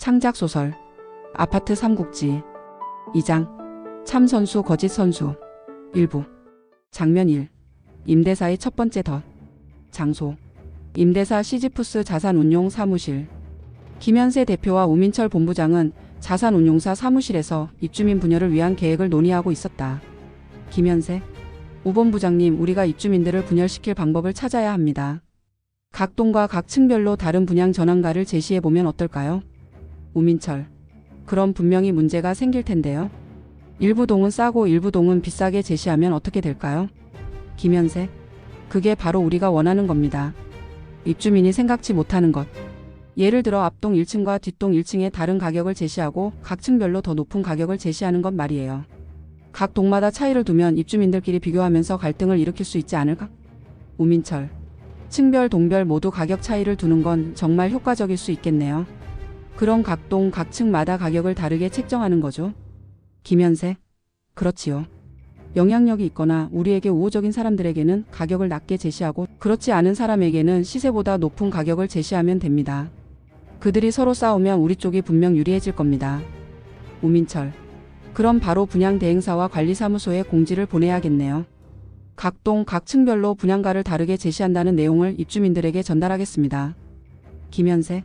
창작 소설 아파트 삼국지 2장 참선수 거짓선수 일부 장면 1 임대사의 첫 번째 덫 장소 임대사 시지푸스 자산운용 사무실 김현세 대표와 우민철 본부장은 자산운용사 사무실에서 입주민 분열을 위한 계획을 논의하고 있었다. 김현세 우 본부장님, 우리가 입주민들을 분열시킬 방법을 찾아야 합니다. 각 동과 각 층별로 다른 분양 전환가를 제시해보면 어떨까요? 우민철 그럼 분명히 문제가 생길 텐데요. 일부 동은 싸고 일부 동은 비싸게 제시하면 어떻게 될까요? 김현세 그게 바로 우리가 원하는 겁니다. 입주민이 생각지 못하는 것. 예를 들어 앞동 1층과 뒷동 1층에 다른 가격을 제시하고 각 층별로 더 높은 가격을 제시하는 것 말이에요. 각 동마다 차이를 두면 입주민들끼리 비교하면서 갈등을 일으킬 수 있지 않을까? 우민철 층별 동별 모두 가격 차이를 두는 건 정말 효과적일 수 있겠네요. 그럼 각 동 각 층마다 가격을 다르게 책정하는 거죠. 김현세 그렇지요. 영향력이 있거나 우리에게 우호적인 사람들에게는 가격을 낮게 제시하고 그렇지 않은 사람에게는 시세보다 높은 가격을 제시하면 됩니다. 그들이 서로 싸우면 우리 쪽이 분명 유리해질 겁니다. 우민철 그럼 바로 분양대행사와 관리사무소에 공지를 보내야겠네요. 각 동 각 층별로 분양가를 다르게 제시한다는 내용을 입주민들에게 전달하겠습니다. 김현세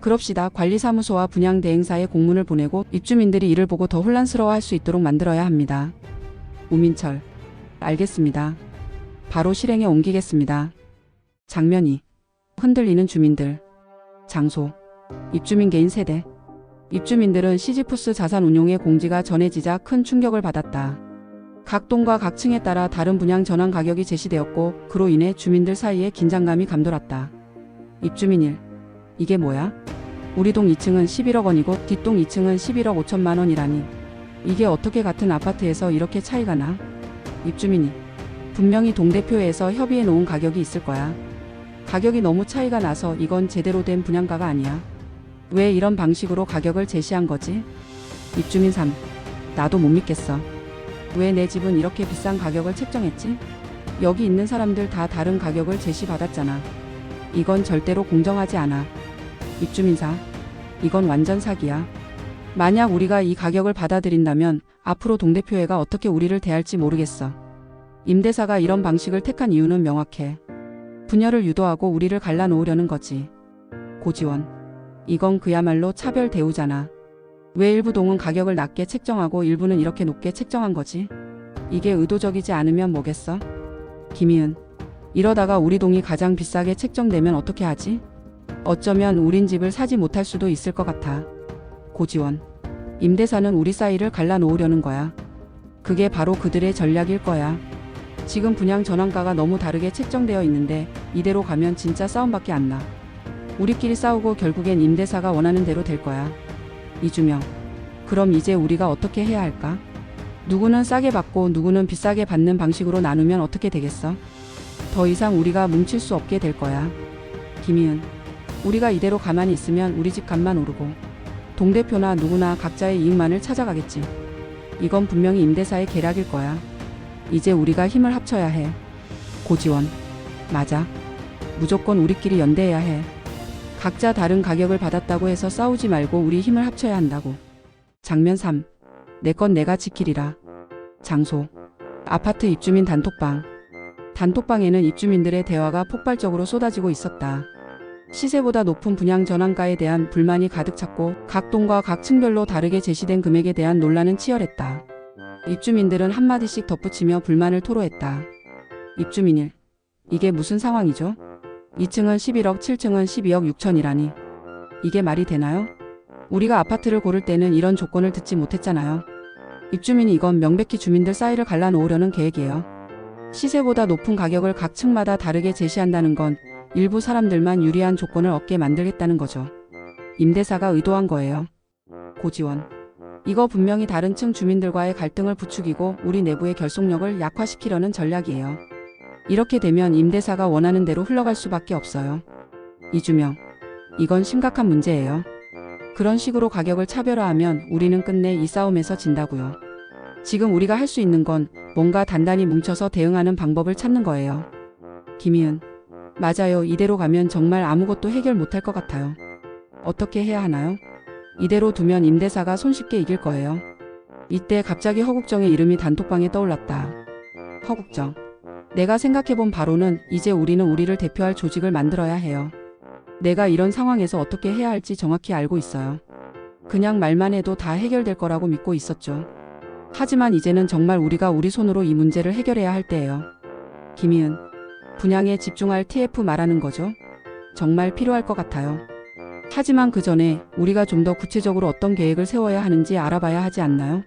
그럽시다. 관리사무소와 분양대행사에 공문을 보내고 입주민들이 이를 보고 더 혼란스러워할 수 있도록 만들어야 합니다. 우민철 알겠습니다. 바로 실행에 옮기겠습니다. 장면 2 흔들리는 주민들 장소 입주민 개인 세대 입주민들은 시지푸스 자산운용의 공지가 전해지자 큰 충격을 받았다. 각 동과 각 층에 따라 다른 분양 전환 가격이 제시되었고 그로 인해 주민들 사이에 긴장감이 감돌았다. 입주민 1 이게 뭐야? 우리 동 2층은 11억 원이고 뒷동 2층은 11억 5천만 원이라니. 이게 어떻게 같은 아파트에서 이렇게 차이가 나? 입주민이 분명히 동대표에서 협의해 놓은 가격이 있을 거야. 가격이 너무 차이가 나서 이건 제대로 된 분양가가 아니야. 왜 이런 방식으로 가격을 제시한 거지? 입주민 3 나도 못 믿겠어. 왜 내 집은 이렇게 비싼 가격을 책정했지? 여기 있는 사람들 다 다른 가격을 제시받았잖아. 이건 절대로 공정하지 않아. 입주민 4 이건 완전 사기야. 만약 우리가 이 가격을 받아들인다면 앞으로 동대표회가 어떻게 우리를 대할지 모르겠어. 임대사가 이런 방식을 택한 이유는 명확해. 분열을 유도하고 우리를 갈라놓으려는 거지. 고지원 이건 그야말로 차별 대우잖아. 왜 일부 동은 가격을 낮게 책정하고 일부는 이렇게 높게 책정한 거지? 이게 의도적이지 않으면 뭐겠어? 김희은 이러다가 우리 동이 가장 비싸게 책정되면 어떻게 하지? 어쩌면 우린 집을 사지 못할 수도 있을 것 같아. 고지원 임대사는 우리 사이를 갈라놓으려는 거야. 그게 바로 그들의 전략일 거야. 지금 분양 전환가가 너무 다르게 책정되어 있는데 이대로 가면 진짜 싸움밖에 안 나. 우리끼리 싸우고 결국엔 임대사가 원하는 대로 될 거야. 이주명 그럼 이제 우리가 어떻게 해야 할까? 누구는 싸게 받고 누구는 비싸게 받는 방식으로 나누면 어떻게 되겠어? 더 이상 우리가 뭉칠 수 없게 될 거야. 김희은 우리가 이대로 가만히 있으면 우리 집 값만 오르고 동대표나 누구나 각자의 이익만을 찾아가겠지. 이건 분명히 임대사의 계략일 거야. 이제 우리가 힘을 합쳐야 해. 고지원 맞아. 무조건 우리끼리 연대해야 해. 각자 다른 가격을 받았다고 해서 싸우지 말고 우리 힘을 합쳐야 한다고. 장면 3 내 건 내가 지키리라. 장소 아파트 입주민 단톡방 단톡방에는 입주민들의 대화가 폭발적으로 쏟아지고 있었다. 시세보다 높은 분양 전환가에 대한 불만이 가득 찼고 각 동과 각 층별로 다르게 제시된 금액에 대한 논란은 치열했다. 입주민들은 한마디씩 덧붙이며 불만을 토로했다. 입주민 1 이게 무슨 상황이죠? 2층은 11억 7층은 12억 6천이라니. 이게 말이 되나요? 우리가 아파트를 고를 때는 이런 조건을 듣지 못했잖아요. 입주민이 이건 명백히 주민들 사이를 갈라놓으려는 계획이에요. 시세보다 높은 가격을 각 층마다 다르게 제시한다는 건 일부 사람들만 유리한 조건을 얻게 만들겠다는 거죠. 임대사가 의도한 거예요. 고지원 이거 분명히 다른 층 주민들과의 갈등을 부추기고 우리 내부의 결속력을 약화시키려는 전략이에요. 이렇게 되면 임대사가 원하는 대로 흘러갈 수밖에 없어요. 이주명 이건 심각한 문제예요. 그런 식으로 가격을 차별화하면 우리는 끝내 이 싸움에서 진다고요. 지금 우리가 할 수 있는 건 뭔가 단단히 뭉쳐서 대응하는 방법을 찾는 거예요. 김희은 맞아요. 이대로 가면 정말 아무것도 해결 못할 것 같아요. 어떻게 해야 하나요? 이대로 두면 임대사가 손쉽게 이길 거예요. 이때 갑자기 허국정의 이름이 단톡방에 떠올랐다. 허국정. 내가 생각해본 바로는 이제 우리는 우리를 대표할 조직을 만들어야 해요. 내가 이런 상황에서 어떻게 해야 할지 정확히 알고 있어요. 그냥 말만 해도 다 해결될 거라고 믿고 있었죠. 하지만 이제는 정말 우리가 우리 손으로 이 문제를 해결해야 할 때예요. 김희은. 분양에 집중할 TF 말하는 거죠? 정말 필요할 것 같아요. 하지만 그 전에 우리가 좀 더 구체적으로 어떤 계획을 세워야 하는지 알아봐야 하지 않나요?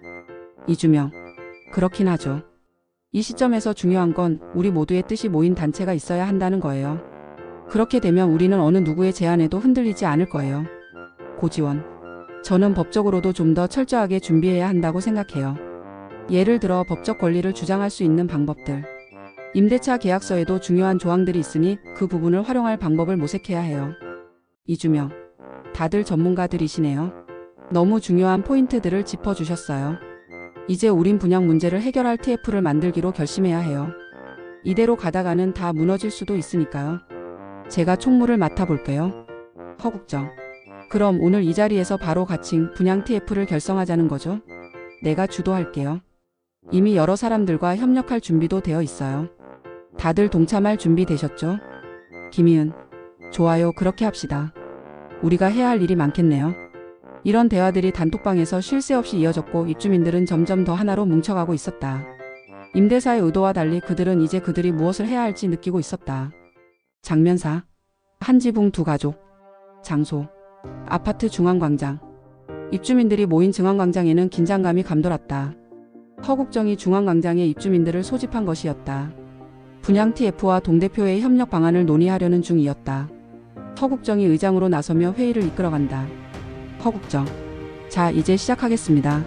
이주명. 그렇긴 하죠. 이 시점에서 중요한 건 우리 모두의 뜻이 모인 단체가 있어야 한다는 거예요. 그렇게 되면 우리는 어느 누구의 제안에도 흔들리지 않을 거예요. 고지원. 저는 법적으로도 좀 더 철저하게 준비해야 한다고 생각해요. 예를 들어 법적 권리를 주장할 수 있는 방법들. 임대차 계약서에도 중요한 조항들이 있으니 그 부분을 활용할 방법을 모색해야 해요. 이주명. 다들 전문가들이시네요. 너무 중요한 포인트들을 짚어주셨어요. 이제 우린 분양 문제를 해결할 TF를 만들기로 결심해야 해요. 이대로 가다가는 다 무너질 수도 있으니까요. 제가 총무를 맡아볼게요. 허국정. 그럼 오늘 이 자리에서 바로 가칭 분양 TF를 결성하자는 거죠? 내가 주도할게요. 이미 여러 사람들과 협력할 준비도 되어 있어요. 다들 동참할 준비 되셨죠? 김희은. 좋아요. 그렇게 합시다. 우리가 해야 할 일이 많겠네요. 이런 대화들이 단톡방에서 쉴 새 없이 이어졌고 입주민들은 점점 더 하나로 뭉쳐가고 있었다. 임대사의 의도와 달리 그들은 이제 그들이 무엇을 해야 할지 느끼고 있었다. 장면사. 한 지붕 두 가족. 장소. 아파트 중앙광장. 입주민들이 모인 중앙광장에는 긴장감이 감돌았다. 허국정이 중앙광장에 입주민들을 소집한 것이었다. 분양 TF와 동대표의 협력 방안을 논의하려는 중이었다. 허국정이 의장으로 나서며 회의를 이끌어간다. 허국정. 자, 이제 시작하겠습니다.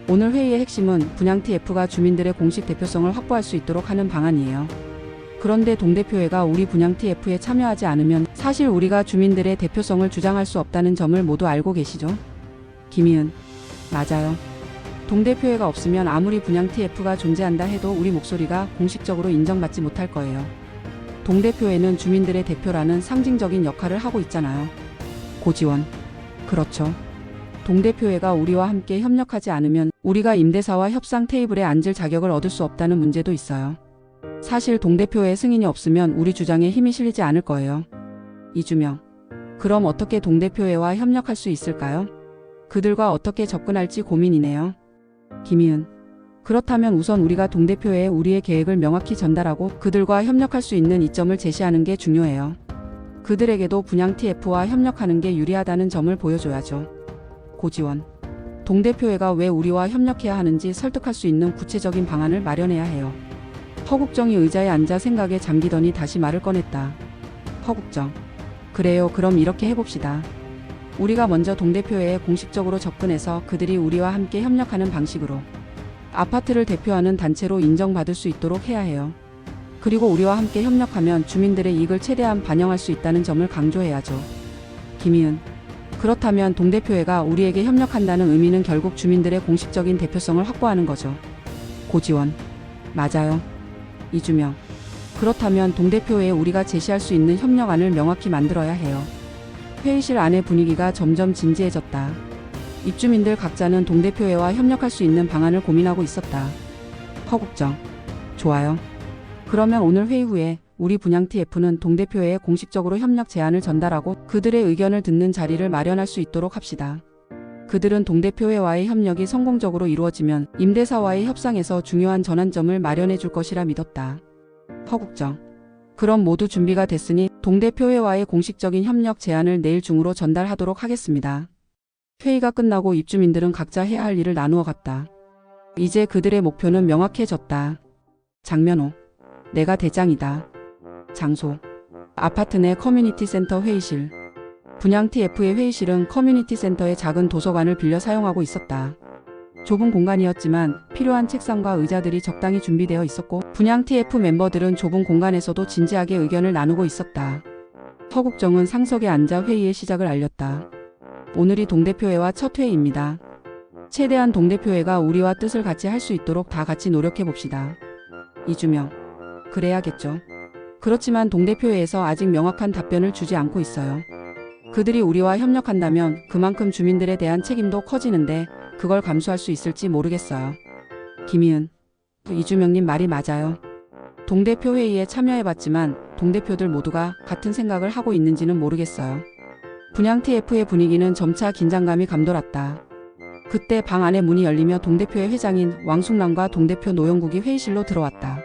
오늘 회의의 핵심은 분양 TF가 주민들의 공식 대표성을 확보할 수 있도록 하는 방안이에요. 그런데 동대표회가 우리 분양 TF에 참여하지 않으면 사실 우리가 주민들의 대표성을 주장할 수 없다는 점을 모두 알고 계시죠? 김희은. 맞아요. 동대표회가 없으면 아무리 분양 TF가 존재한다 해도 우리 목소리가 공식적으로 인정받지 못할 거예요. 동대표회는 주민들의 대표라는 상징적인 역할을 하고 있잖아요. 고지원. 그렇죠. 동대표회가 우리와 함께 협력하지 않으면 우리가 임대사와 협상 테이블에 앉을 자격을 얻을 수 없다는 문제도 있어요. 사실 동대표회 승인이 없으면 우리 주장에 힘이 실리지 않을 거예요. 이주명. 그럼 어떻게 동대표회와 협력할 수 있을까요? 그들과 어떻게 접근할지 고민이네요. 김희은. 그렇다면 우선 우리가 동대표회에 우리의 계획을 명확히 전달하고 그들과 협력할 수 있는 이점을 제시하는 게 중요해요. 그들에게도 분양 TF와 협력하는 게 유리하다는 점을 보여줘야죠. 고지원. 동대표회가 왜 우리와 협력해야 하는지 설득할 수 있는 구체적인 방안을 마련해야 해요. 허국정이 의자에 앉아 생각에 잠기더니 다시 말을 꺼냈다. 허국정. 그래요. 그럼 이렇게 해봅시다. 우리가 먼저 동대표회에 공식적으로 접근해서 그들이 우리와 함께 협력하는 방식으로 아파트를 대표하는 단체로 인정받을 수 있도록 해야 해요. 그리고 우리와 함께 협력하면 주민들의 이익을 최대한 반영할 수 있다는 점을 강조해야죠. 김희은. 그렇다면 동대표회가 우리에게 협력한다는 의미는 결국 주민들의 공식적인 대표성을 확보하는 거죠. 고지원. 맞아요. 이주명. 그렇다면 동대표회에 우리가 제시할 수 있는 협력안을 명확히 만들어야 해요. 회의실 안의 분위기가 점점 진지해졌다. 입주민들 각자는 동대표회와 협력할 수 있는 방안을 고민하고 있었다. 허국정. 좋아요. 그러면 오늘 회의 후에 우리 분양 TF는 동대표회에 공식적으로 협력 제안을 전달하고 그들의 의견을 듣는 자리를 마련할 수 있도록 합시다. 그들은 동대표회와의 협력이 성공적으로 이루어지면 임대사와의 협상에서 중요한 전환점을 마련해 줄 것이라 믿었다. 허국정. 그럼 모두 준비가 됐으니 동대표회와의 공식적인 협력 제안을 내일 중으로 전달하도록 하겠습니다. 회의가 끝나고 입주민들은 각자 해야 할 일을 나누어 갔다. 이제 그들의 목표는 명확해졌다. 장면호. 내가 대장이다. 장소. 아파트 내 커뮤니티 센터 회의실. 분양 TF의 회의실은 커뮤니티 센터의 작은 도서관을 빌려 사용하고 있었다. 좁은 공간이었지만 필요한 책상과 의자들이 적당히 준비되어 있었고 분양 TF 멤버들은 좁은 공간에서도 진지하게 의견을 나누고 있었다. 허국정은 상석에 앉아 회의의 시작을 알렸다. 오늘이 동대표회와 첫 회의입니다. 최대한 동대표회가 우리와 뜻을 같이 할 수 있도록 다 같이 노력해 봅시다. 이주명. 그래야겠죠. 그렇지만 동대표회에서 아직 명확한 답변을 주지 않고 있어요. 그들이 우리와 협력한다면 그만큼 주민들에 대한 책임도 커지는데 그걸 감수할 수 있을지 모르겠어요. 김희은, 이주명님 말이 맞아요. 동대표 회의에 참여해봤지만 동대표들 모두가 같은 생각을 하고 있는지는 모르겠어요. 분양 TF의 분위기는 점차 긴장감이 감돌았다. 그때 방 안에 문이 열리며 동대표의 회장인 왕숙란과 동대표 노영국이 회의실로 들어왔다.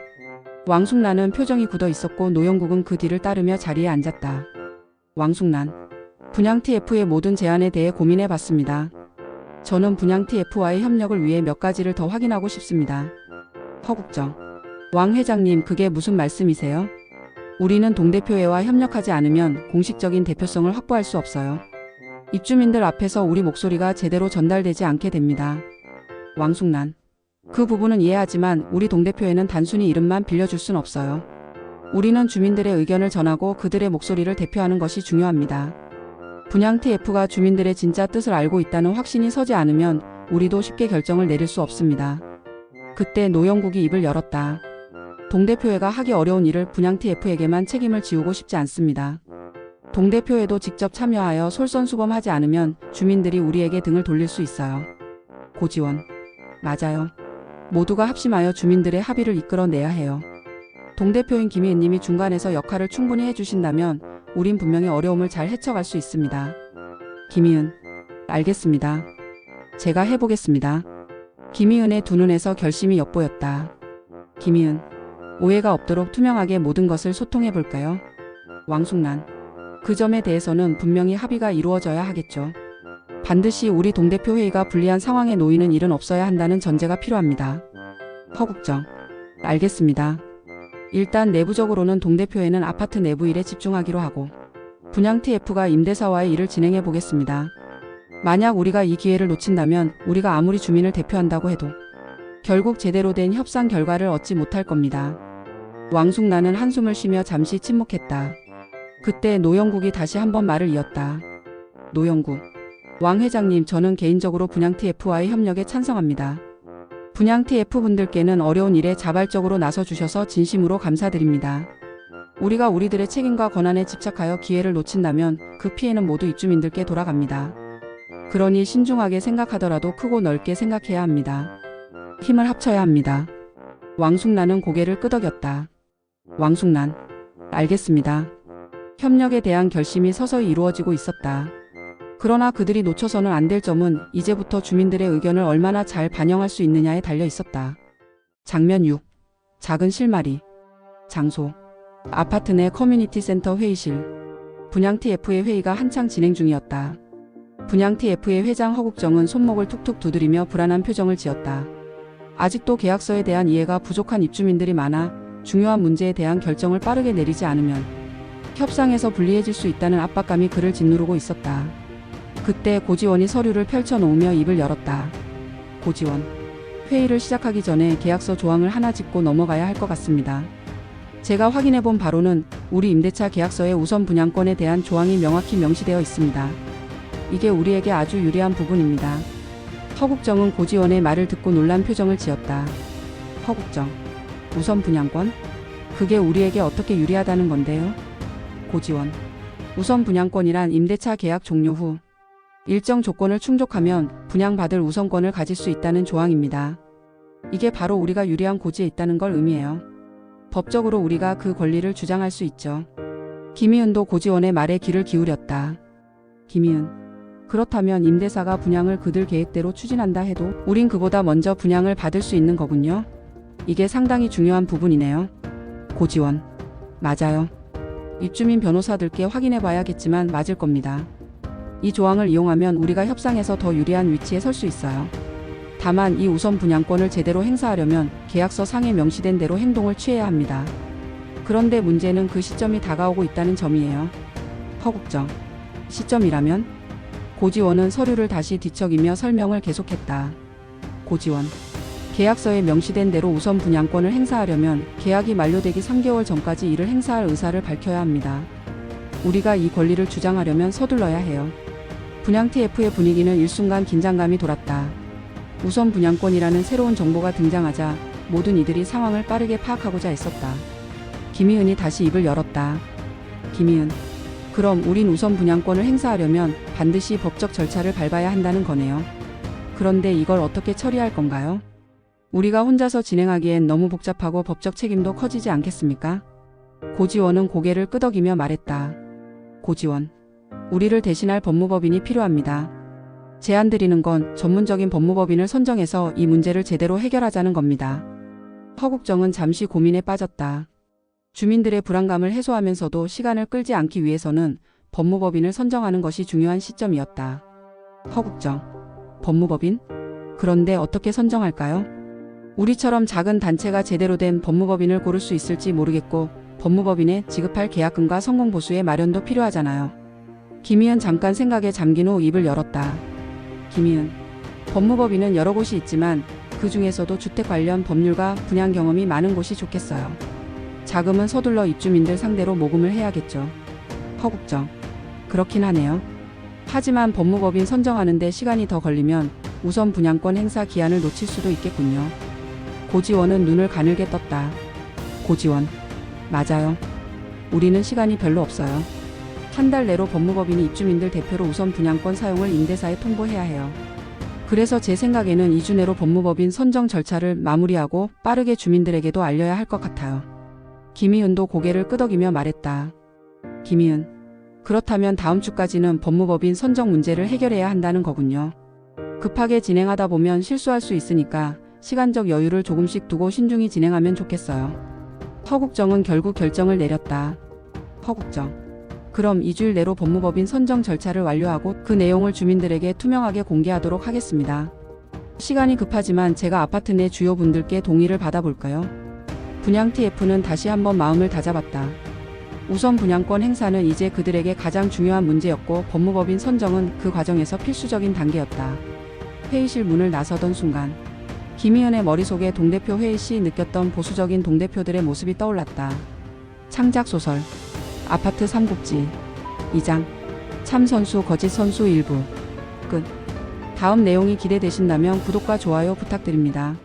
왕숙란은 표정이 굳어 있었고 노영국은 그 뒤를 따르며 자리에 앉았다. 왕숙란, 분양 TF의 모든 제안에 대해 고민해 봤습니다. 저는 분양 TF와의 협력을 위해 몇 가지를 더 확인하고 싶습니다. 허국정, 왕 회장님, 그게 무슨 말씀이세요? 우리는 동대표회와 협력하지 않으면 공식적인 대표성을 확보할 수 없어요. 입주민들 앞에서 우리 목소리가 제대로 전달되지 않게 됩니다. 왕숙란, 그 부분은 이해하지만 우리 동대표회는 단순히 이름만 빌려줄 순 없어요. 우리는 주민들의 의견을 전하고 그들의 목소리를 대표하는 것이 중요합니다. 분양 TF가 주민들의 진짜 뜻을 알고 있다는 확신이 서지 않으면 우리도 쉽게 결정을 내릴 수 없습니다. 그때 노영국이 입을 열었다. 동대표회가 하기 어려운 일을 분양 TF에게만 책임을 지우고 싶지 않습니다. 동대표회도 직접 참여하여 솔선수범하지 않으면 주민들이 우리에게 등을 돌릴 수 있어요. 고지원, 맞아요. 모두가 합심하여 주민들의 합의를 이끌어내야 해요. 동대표인 김희은님이 중간에서 역할을 충분히 해주신다면 우린 분명히 어려움을 잘 헤쳐갈 수 있습니다. 김희은, 알겠습니다. 제가 해보겠습니다. 김희은의 두 눈에서 결심이 엿보였다. 김희은, 오해가 없도록 투명하게 모든 것을 소통해볼까요? 왕숙란, 그 점에 대해서는 분명히 합의가 이루어져야 하겠죠. 반드시 우리 동대표 회의가 불리한 상황에 놓이는 일은 없어야 한다는 전제가 필요합니다. 허국정, 알겠습니다. 일단 내부적으로는 동대표회는 아파트 내부 일에 집중하기로 하고 분양 TF가 임대사와의 일을 진행해 보겠습니다. 만약 우리가 이 기회를 놓친다면 우리가 아무리 주민을 대표한다고 해도 결국 제대로 된 협상 결과를 얻지 못할 겁니다. 왕숙란은 한숨을 쉬며 잠시 침묵했다. 그때 노영국이 다시 한번 말을 이었다. 노영국, 왕 회장님, 저는 개인적으로 분양 TF와의 협력에 찬성합니다. 분양 TF 분들께는 어려운 일에 자발적으로 나서주셔서 진심으로 감사드립니다. 우리가 우리들의 책임과 권한에 집착하여 기회를 놓친다면 그 피해는 모두 입주민들께 돌아갑니다. 그러니 신중하게 생각하더라도 크고 넓게 생각해야 합니다. 힘을 합쳐야 합니다. 왕숙란은 고개를 끄덕였다. 왕숙란, 알겠습니다. 협력에 대한 결심이 서서히 이루어지고 있었다. 그러나 그들이 놓쳐서는 안 될 점은 이제부터 주민들의 의견을 얼마나 잘 반영할 수 있느냐에 달려 있었다. 장면 6. 작은 실마리. 장소. 아파트 내 커뮤니티 센터 회의실. 분양 TF의 회의가 한창 진행 중이었다. 분양 TF의 회장 허국정은 손목을 툭툭 두드리며 불안한 표정을 지었다. 아직도 계약서에 대한 이해가 부족한 입주민들이 많아 중요한 문제에 대한 결정을 빠르게 내리지 않으면 협상에서 불리해질 수 있다는 압박감이 그를 짓누르고 있었다. 그때 고지원이 서류를 펼쳐놓으며 입을 열었다. 고지원, 회의를 시작하기 전에 계약서 조항을 하나 짚고 넘어가야 할 것 같습니다. 제가 확인해본 바로는 우리 임대차 계약서에 우선 분양권에 대한 조항이 명확히 명시되어 있습니다. 이게 우리에게 아주 유리한 부분입니다. 허국정은 고지원의 말을 듣고 놀란 표정을 지었다. 허국정, 우선 분양권? 그게 우리에게 어떻게 유리하다는 건데요? 고지원, 우선 분양권이란 임대차 계약 종료 후 일정 조건을 충족하면 분양받을 우선권을 가질 수 있다는 조항입니다. 이게 바로 우리가 유리한 고지에 있다는 걸 의미해요. 법적으로 우리가 그 권리를 주장할 수 있죠. 김희은도 고지원의 말에 귀를 기울였다. 김희은, 그렇다면 임대사가 분양을 그들 계획대로 추진한다 해도 우린 그보다 먼저 분양을 받을 수 있는 거군요. 이게 상당히 중요한 부분이네요. 고지원, 맞아요. 입주민 변호사들께 확인해 봐야겠지만 맞을 겁니다. 이 조항을 이용하면 우리가 협상에서 더 유리한 위치에 설 수 있어요. 다만 이 우선 분양권을 제대로 행사하려면 계약서 상에 명시된 대로 행동을 취해야 합니다. 그런데 문제는 그 시점이 다가오고 있다는 점이에요. 허국정, 시점이라면? 고지원은 서류를 다시 뒤척이며 설명을 계속했다. 고지원, 계약서에 명시된 대로 우선 분양권을 행사하려면 계약이 만료되기 3개월 전까지 이를 행사할 의사를 밝혀야 합니다. 우리가 이 권리를 주장하려면 서둘러야 해요. 분양 TF의 분위기는 일순간 긴장감이 돌았다. 우선 분양권이라는 새로운 정보가 등장하자 모든 이들이 상황을 빠르게 파악하고자 했었다. 김희은이 다시 입을 열었다. 김희은, 그럼 우린 우선 분양권을 행사하려면 반드시 법적 절차를 밟아야 한다는 거네요. 그런데 이걸 어떻게 처리할 건가요? 우리가 혼자서 진행하기엔 너무 복잡하고 법적 책임도 커지지 않겠습니까? 고지원은 고개를 끄덕이며 말했다. 고지원. 우리를 대신할 법무법인이 필요합니다. 제안드리는 건 전문적인 법무법인을 선정해서 이 문제를 제대로 해결하자는 겁니다. 허국정은 잠시 고민에 빠졌다. 주민들의 불안감을 해소하면서도 시간을 끌지 않기 위해서는 법무법인을 선정하는 것이 중요한 시점이었다. 허국정. 법무법인? 그런데 어떻게 선정할까요? 우리처럼 작은 단체가 제대로 된 법무법인을 고를 수 있을지 모르겠고 법무법인에 지급할 계약금과 성공보수의 마련도 필요하잖아요. 김희은 잠깐 생각에 잠긴 후 입을 열었다. 김희은. 법무법인은 여러 곳이 있지만 그 중에서도 주택 관련 법률과 분양 경험이 많은 곳이 좋겠어요. 자금은 서둘러 입주민들 상대로 모금을 해야겠죠. 허국정. 그렇긴 하네요. 하지만 법무법인 선정하는데 시간이 더 걸리면 우선 분양권 행사 기한을 놓칠 수도 있겠군요. 고지원은 눈을 가늘게 떴다. 고지원. 맞아요. 우리는 시간이 별로 없어요. 한 달 내로 법무법인이 입주민들 대표로 우선 분양권 사용을 임대사에 통보해야 해요. 그래서 제 생각에는 2주 내로 법무법인 선정 절차를 마무리하고 빠르게 주민들에게도 알려야 할 것 같아요. 김희은도 고개를 끄덕이며 말했다. 김희은. 그렇다면 다음 주까지는 법무법인 선정 문제를 해결해야 한다는 거군요. 급하게 진행하다 보면 실수할 수 있으니까 시간적 여유를 조금씩 두고 신중히 진행하면 좋겠어요. 허국정은 결국 결정을 내렸다. 허국정. 그럼 2주일 내로 법무법인 선정 절차를 완료하고 그 내용을 주민들에게 투명하게 공개하도록 하겠습니다. 시간이 급하지만 제가 아파트 내 주요 분들께 동의를 받아볼까요? 분양 TF는 다시 한번 마음을 다잡았다. 우선 분양권 행사는 이제 그들에게 가장 중요한 문제였고 법무법인 선정은 그 과정에서 필수적인 단계였다. 회의실 문을 나서던 순간 김희은의 머릿속에 동대표 회의 시 느꼈던 보수적인 동대표들의 모습이 떠올랐다. 창작소설 아파트 삼국지 2장 참선수 거짓선수 일부 끝. 다음 내용이 기대되신다면 구독과 좋아요 부탁드립니다.